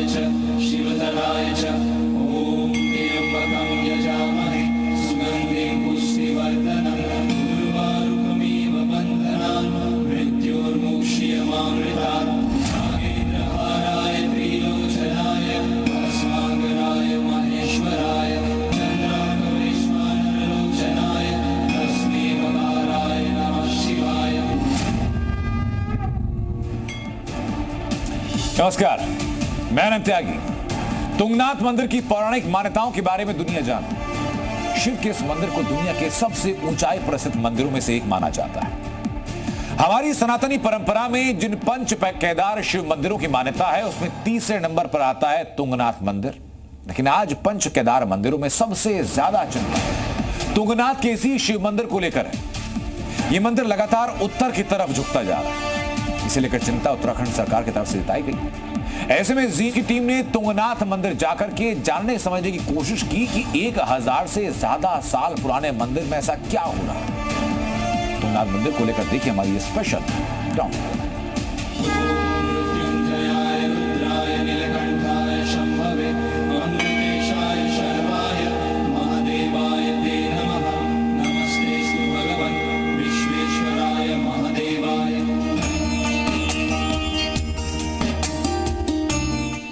च शिवतराय च ॐ त्र्यम्बकं यजामहे सुगन्धिं पुष्टिवर्धनम् उर्वारुकमिव बन्धनान् मृत्योर्मुक्ष्यमामृतात् नागेन्द्रहाराय त्रिलोचनाय भस्माङ्गराय महेश्वराय चन्द्राकविश्वानरलोचनाय तस्मै मकाराय नमः शिवाय। नमस्कार, मैं अनंत त्यागी। तुंगनाथ मंदिर की पौराणिक मान्यताओं के बारे में दुनिया जानती है। शिव के इस मंदिर को दुनिया के सबसे ऊंचाई प्रसिद्ध मंदिरों में से एक माना जाता है। हमारी सनातनी परंपरा में जिन पंच केदार शिव मंदिरों की मान्यता है उसमें तीसरे नंबर पर आता है तुंगनाथ मंदिर। लेकिन आज पंच केदार मंदिरों में सबसे ज्यादा चिंता तुंगनाथ के इसी शिव मंदिर को लेकर है। यह मंदिर लगातार उत्तर की तरफ झुकता जा रहा है। इसे लेकर चिंता उत्तराखंड सरकार की तरफ से जताई गई। ऐसे में जी की टीम ने तुंगनाथ मंदिर जाकर के जानने समझने की कोशिश की कि 1000 से ज्यादा साल पुराने मंदिर में ऐसा क्या हो रहा है। तुंगनाथ मंदिर को लेकर देखिए हमारी ये स्पेशल ग्राउंड।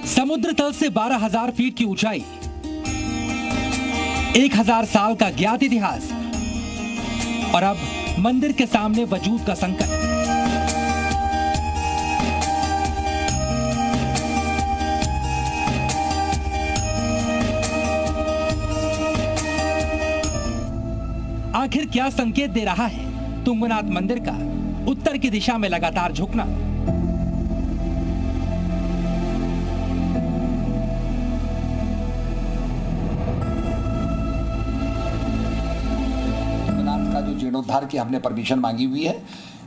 समुद्र तल से 12,000 फीट की ऊंचाई, 1000 साल का ज्ञात इतिहास और अब मंदिर के सामने वजूद का संकट। आखिर क्या संकेत दे रहा है तुंगनाथ मंदिर का उत्तर की दिशा में लगातार झुकना? जीर्णोद्धार की हमने परमिशन मांगी हुई है,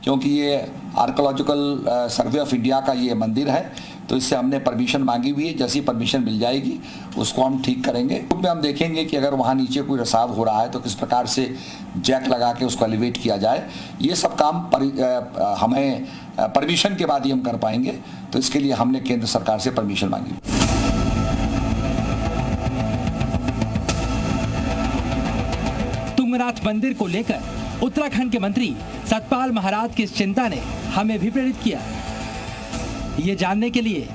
क्योंकि ये आर्कोलॉजिकल सर्वे ऑफ इंडिया का ये मंदिर है, तो इससे हमने परमिशन मांगी हुई है। जैसी परमिशन मिल जाएगी उसको हम ठीक करेंगे। में हम देखेंगे कि अगर वहाँ नीचे कोई रिसाव हो रहा है तो किस प्रकार से जैक लगा के उसको एलिवेट किया जाए। ये सब काम हमें परमिशन के बाद ही हम कर पाएंगे, तो इसके लिए हमने केंद्र सरकार से परमिशन मांगी। तुंगनाथ मंदिर को लेकर उत्तराखंड के मंत्री सतपाल महाराज की इस चिंता ने हमें भी प्रेरित किया। ये जानने के लिए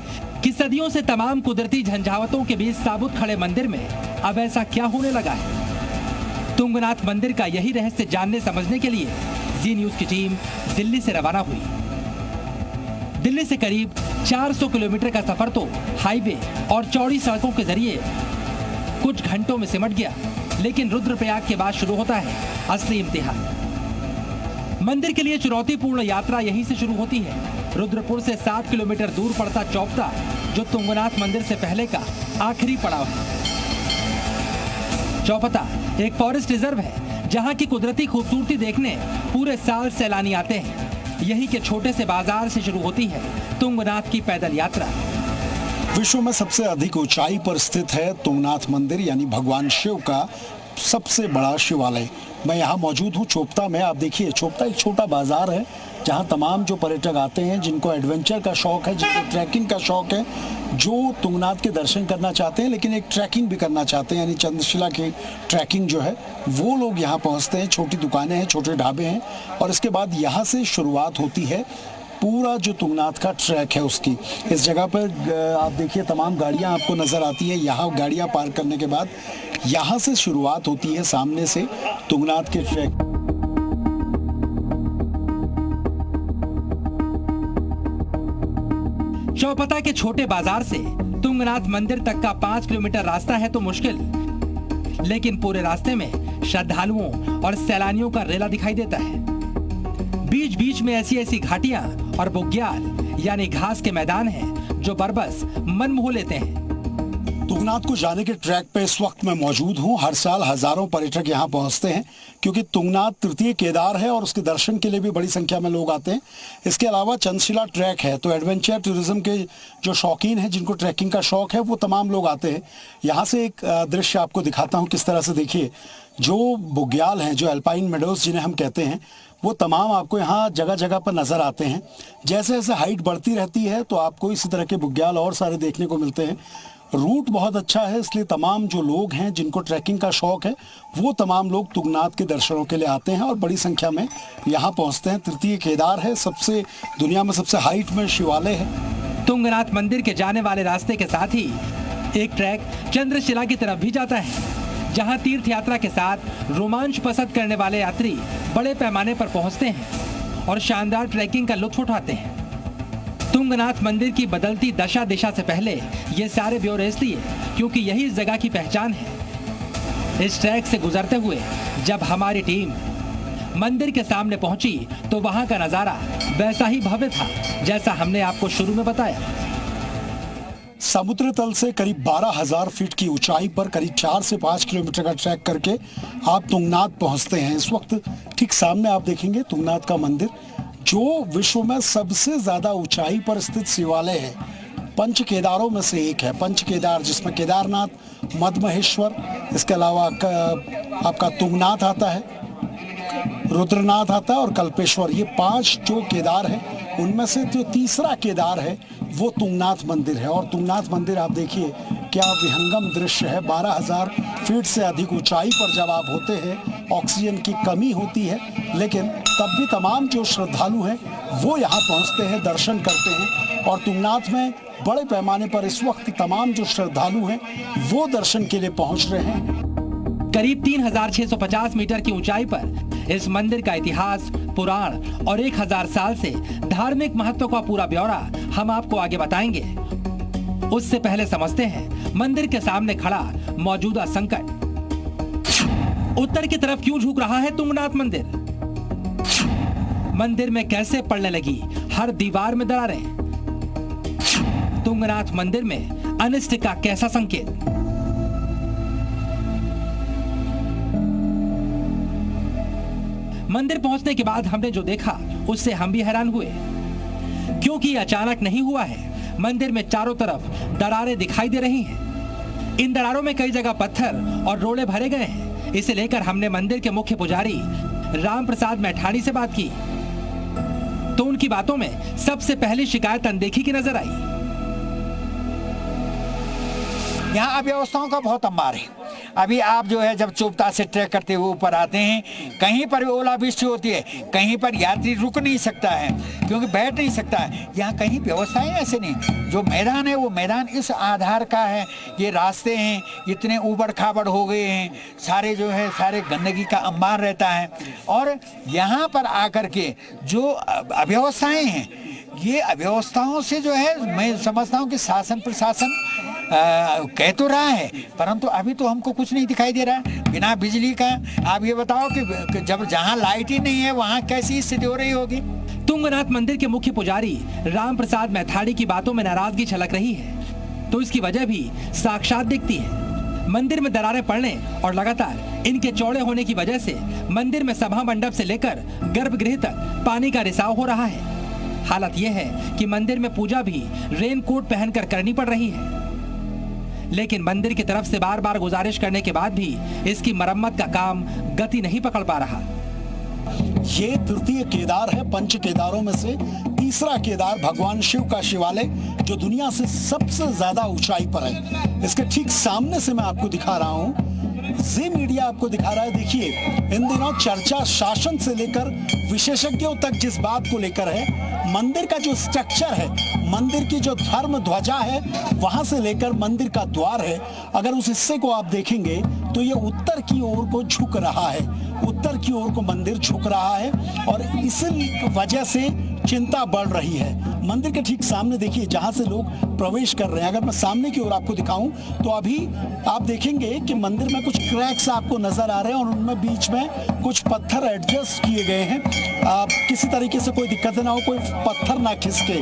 कि सदियों से तमाम कुदरती झंझावतों के बीच साबुत खड़े मंदिर में अब ऐसा क्या होने लगा है। तुंगनाथ मंदिर का यही रहस्य जानने समझने के लिए जी न्यूज की टीम दिल्ली से रवाना हुई। दिल्ली से करीब 400 किलोमीटर का सफर तो हाईवे और चौड़ी सड़कों के जरिए कुछ घंटों में सिमट गया, लेकिन रुद्रप्रयाग के बाद शुरू होता है असली इम्तिहान। मंदिर के लिए चुनौतीपूर्ण यात्रा यहीं से शुरू होती है। रुद्रपुर से 7 किलोमीटर दूर पड़ता चौपता, जो तुंगनाथ मंदिर से पहले का आखिरी पड़ाव है। चौपता एक फॉरेस्ट रिजर्व है, जहां की कुदरती खूबसूरती देखने पूरे साल सैलानी आते हैं। यहीं के छोटे से बाजार से शुरू होती है तुंगनाथ की पैदल यात्रा। विश्व में सबसे अधिक ऊंचाई पर स्थित है तुंगनाथ मंदिर, यानी भगवान शिव का सबसे बड़ा शिवालय। मैं यहाँ मौजूद हूँ चोपता में। आप देखिए, चोपता एक छोटा बाजार है जहाँ तमाम जो पर्यटक आते हैं, जिनको एडवेंचर का शौक है, जिनको ट्रैकिंग का शौक है, जो तुंगनाथ के दर्शन करना चाहते हैं लेकिन एक ट्रैकिंग भी करना चाहते हैं, यानी चंद्रशिला की ट्रैकिंग जो है, वो लोग यहाँ पहुँचते हैं। छोटी दुकानें हैं, छोटे ढाबे हैं, और इसके बाद यहाँ से शुरुआत होती है पूरा जो तुंगनाथ का ट्रैक है उसकी। इस जगह पर आप देखिए तमाम गाड़ियां आपको नज़र आती हैं। यहाँ गाड़ियां पार्क करने के बाद यहाँ से शुरुआत होती है सामने से तुंगनाथ के ट्रैक। चौपता के छोटे बाजार से तुंगनाथ मंदिर तक का 5 किलोमीटर रास्ता है तो मुश्किल, लेकिन पूरे रास्ते में श्रद्धालुओं और सैलानियों का रेला दिखाई देता है। बीच बीच में ऐसी घाटियां और बुग्याल यानी घास के मैदान हैं, जो बरबस मन मोह लेते हैं। तुंगनाथ को जाने के ट्रैक पे इस वक्त मैं मौजूद हूँ। हर साल हजारों पर्यटक यहाँ पहुँचते हैं, क्योंकि तुंगनाथ तृतीय केदार है और उसके दर्शन के लिए भी बड़ी संख्या में लोग आते हैं। इसके अलावा चंद्रशिला ट्रैक है, तो एडवेंचर टूरिज्म के जो शौकीन हैं, जिनको ट्रैकिंग का शौक है, वो तमाम लोग आते हैं। यहाँ से एक दृश्य आपको दिखाता हूँ किस तरह से। देखिए, जो बुग्याल हैं, जो अल्पाइन मेडोज जिन्हें हम कहते हैं, वो तमाम आपको यहाँ जगह जगह पर नजर आते हैं। जैसे जैसे हाइट बढ़ती रहती है तो आपको इसी तरह के बुग्याल और सारे देखने को मिलते हैं। रूट बहुत अच्छा है, इसलिए तमाम जो लोग हैं जिनको ट्रैकिंग का शौक है वो तमाम लोग तुंगनाथ के दर्शनों के लिए आते हैं और बड़ी संख्या में यहाँ पहुँचते हैं। तृतीय केदार है, सबसे दुनिया में सबसे हाइट में शिवालय है। तुंगनाथ मंदिर के जाने वाले रास्ते के साथ ही एक ट्रैक चंद्रशिला की तरफ भी जाता है, जहां तीर्थ यात्रा के साथ रोमांच पसंद करने वाले यात्री बड़े पैमाने पर पहुंचते हैं और शानदार ट्रैकिंग का लुत्फ उठाते हैं। तुंगनाथ मंदिर की बदलती दशा दिशा से पहले ये सारे ब्यौरे इसलिए क्योंकि यही इस जगह की पहचान है। इस ट्रैक से गुजरते हुए जब हमारी टीम मंदिर के सामने पहुंची तो वहां का नजारा वैसा ही भव्य था जैसा हमने आपको शुरू में बताया। समुद्र तल से करीब 12,000 फीट की ऊंचाई पर करीब 4 से 5 किलोमीटर का ट्रैक करके आप तुंगनाथ पहुंचते हैं। इस वक्त ठीक सामने आप देखेंगे तुंगनाथ का मंदिर, जो विश्व में सबसे ज्यादा ऊंचाई पर स्थित शिवालय है। पंच केदारों में से एक है। पंच केदार जिसमें केदारनाथ, मदमहेश्वर, इसके अलावा आपका तुंगनाथ आता है, रुद्रनाथ आता है और कल्पेश्वर। ये 5 जो केदार है उनमें से जो तीसरा केदार है वो तुंगनाथ मंदिर है। और तुंगनाथ मंदिर आप देखिए क्या विहंगम दृश्य है। 12,000 फीट से अधिक ऊंचाई पर जब आप होते हैं ऑक्सीजन की कमी होती है, लेकिन तब भी तमाम जो श्रद्धालु हैं वो यहाँ पहुँचते हैं, दर्शन करते हैं। और तुंगनाथ में बड़े पैमाने पर इस वक्त तमाम जो श्रद्धालु हैं वो दर्शन के लिए पहुँच रहे हैं। करीब 3,650 मीटर की ऊंचाई पर इस मंदिर का इतिहास, पुराण और 1,000 साल से धार्मिक महत्व का पूरा ब्यौरा हम आपको आगे बताएंगे। उससे पहले समझते हैं मंदिर के सामने खड़ा मौजूदा संकट। उत्तर की तरफ क्यों झुक रहा है तुंगनाथ मंदिर? मंदिर में कैसे पड़ने लगी हर दीवार में दरारें? तुंगनाथ मंदिर में अनिष्ट का कैसा संकेत? मंदिर पहुंचने के बाद हमने जो देखा उससे हम भी हैरान हुए, क्योंकि अचानक नहीं हुआ है। मंदिर में चारों तरफ दरारें दिखाई दे रही हैं। इन दरारों में कई जगह पत्थर और रोड़े भरे गए हैं। इसे लेकर हमने मंदिर के मुख्य पुजारी राम प्रसाद मैठाणी से बात की, तो उनकी बातों में सबसे पहली शिकायत अनदेखी की नजर आई। यहाँ अव्यवस्थाओं का बहुत अंबार है। अभी आप जो है जब चोपता से ट्रैक करते हुए ऊपर आते हैं, कहीं पर ओलावृष्टि होती है, कहीं पर यात्री रुक नहीं सकता है क्योंकि बैठ नहीं सकता है। यहाँ कहीं व्यवस्थाएं ऐसे नहीं। जो मैदान है वो मैदान इस आधार का है, ये रास्ते हैं इतने ऊबड़ खाबड़ हो गए हैं, सारे जो है सारे गंदगी का अंबार रहता है। और यहाँ पर आकर के जो अव्यवस्थाएं हैं, ये अव्यवस्थाओं से जो है मैं समझता हूँ कि शासन प्रशासन कह तो रहा है, परंतु अभी तो हमको कुछ नहीं दिखाई दे रहा है। बिना बिजली का आप ये बताओ कि जब जहाँ लाइट ही नहीं है वहाँ कैसी स्थिति हो रही होगी। तुंगनाथ मंदिर के मुख्य पुजारी राम प्रसाद मैठाणी की बातों में नाराजगी छलक रही है, तो इसकी वजह भी साक्षात दिखती है। मंदिर में दरारें पड़ने और लगातार इनके चौड़े होने की वजह से मंदिर में सभा मंडप से लेकर गर्भगृह तक पानी का रिसाव हो रहा है। हालत यह है कि मंदिर में पूजा भी रेनकोट पहनकर करनी पड़ रही है, लेकिन मंदिर की तरफ से बार बार गुजारिश करने के बाद भी इसकी मरम्मत का काम गति नहीं पकड़ पा रहा। ये तृतीय केदार है। पंच केदारों में से तीसरा केदार भगवान शिव का शिवालय, जो दुनिया से सबसे ज्यादा ऊंचाई पर है। इसके ठीक सामने से मैं आपको दिखा रहा हूँ, जी मीडिया आपको दिखा रहा है। देखिए इन दिनों चर्चा शासन से लेकर विशेषज्ञों तक जिस बात को लेकर है, मंदिर का जो स्ट्रक्चर है, मंदिर की जो धर्म ध्वजा है, वहां से लेकर मंदिर का द्वार है, अगर उस हिस्से को आप देखेंगे तो ये उत्तर की ओर को झुक रहा है। उत्तर की ओर को मंदिर झुक रहा है और इसी वजह से चिंता बढ़ रही है। मंदिर के ठीक सामने देखिए जहां से लोग प्रवेश कर रहे हैं। अगर मैं सामने की ओर आपको दिखाऊं तो अभी आप देखेंगे कि मंदिर में कुछ क्रैक्स आपको नजर आ रहे हैं और उनमें बीच में कुछ पत्थर एडजस्ट किए गए हैं। किसी तरीके से कोई दिक्कत ना हो, कोई पत्थर ना खिसके।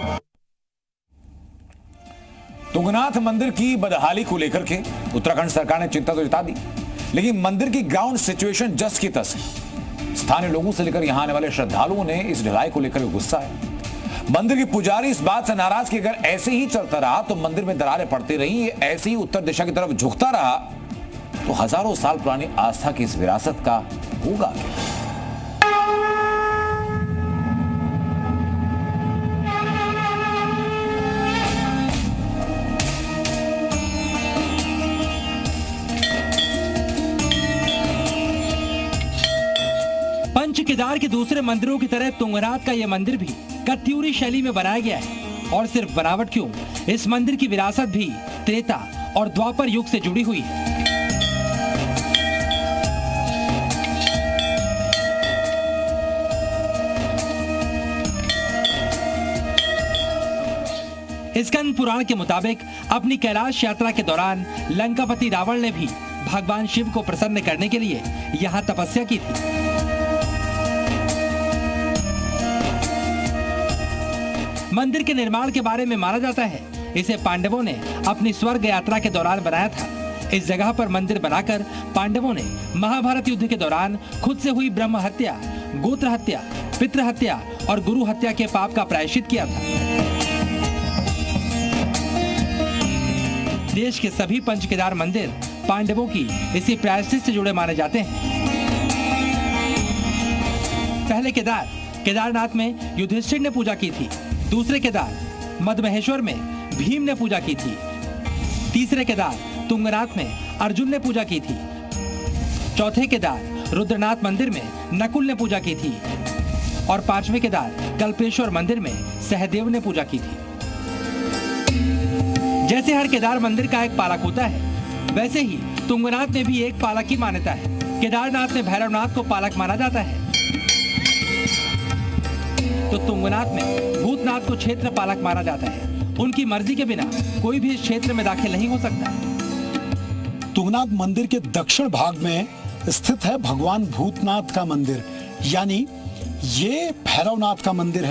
तुंगनाथ मंदिर की बदहाली को लेकर के उत्तराखंड सरकार ने चिंता तो जता दी, लेकिन मंदिर की ग्राउंड सिचुएशन जस की तस है। स्थानीय लोगों से लेकर यहां आने वाले श्रद्धालुओं ने इस ढलाई को लेकर गुस्सा है। मंदिर की पुजारी इस बात से नाराज कि अगर ऐसे ही चलता रहा तो मंदिर में दरारें पड़ती रही, ये ऐसे ही उत्तर दिशा की तरफ झुकता रहा तो हजारों साल पुरानी आस्था की इस विरासत का होगा। केदार के दूसरे मंदिरों की तरह तुंगनाथ का यह मंदिर भी कत्यूरी शैली में बनाया गया है। और सिर्फ बनावट क्यों, इस मंदिर की विरासत भी त्रेता और द्वापर युग से जुड़ी हुई है। स्कंद पुराण के मुताबिक अपनी कैलाश यात्रा के दौरान लंकापति रावण ने भी भगवान शिव को प्रसन्न करने के लिए यहाँ तपस्या की थी। मंदिर के निर्माण के बारे में माना जाता है इसे पांडवों ने अपनी स्वर्ग यात्रा के दौरान बनाया था। इस जगह पर मंदिर बनाकर पांडवों ने महाभारत युद्ध के दौरान खुद से हुई ब्रह्म हत्या, गोत्र हत्या, पितृ हत्या और गुरु हत्या के पाप का प्रायश्चित किया था। देश के सभी पंच केदार मंदिर पांडवों की इसी प्रायश्चित से जुड़े माने जाते हैं। पहले केदारनाथ में युधिष्ठिर ने पूजा की थी। दूसरे केदार मदमहेश्वर में भीम ने पूजा की थी। तीसरे केदार तुंगनाथ में अर्जुन ने पूजा की थी। चौथे केदार रुद्रनाथ मंदिर में नकुल ने पूजा की थी। और पांचवें केदार कल्पेश्वर मंदिर में सहदेव ने पूजा की थी। जैसे हर केदार मंदिर का एक पालक होता है, वैसे ही तुंगनाथ में भी एक पालक की मान्यता है। केदारनाथ में भैरवनाथ को पालक माना जाता है, तो तुंगनाथ में भूतनाथ को क्षेत्र पालक माना जाता है। उनकी मर्जी के बिना कोई भी इस क्षेत्र में दाखिल नहीं हो सकता। तुंगनाथ मंदिर के दक्षिण भाग में स्थित है भगवान भूतनाथ का मंदिर, यानी ये भैरवनाथ का मंदिर है।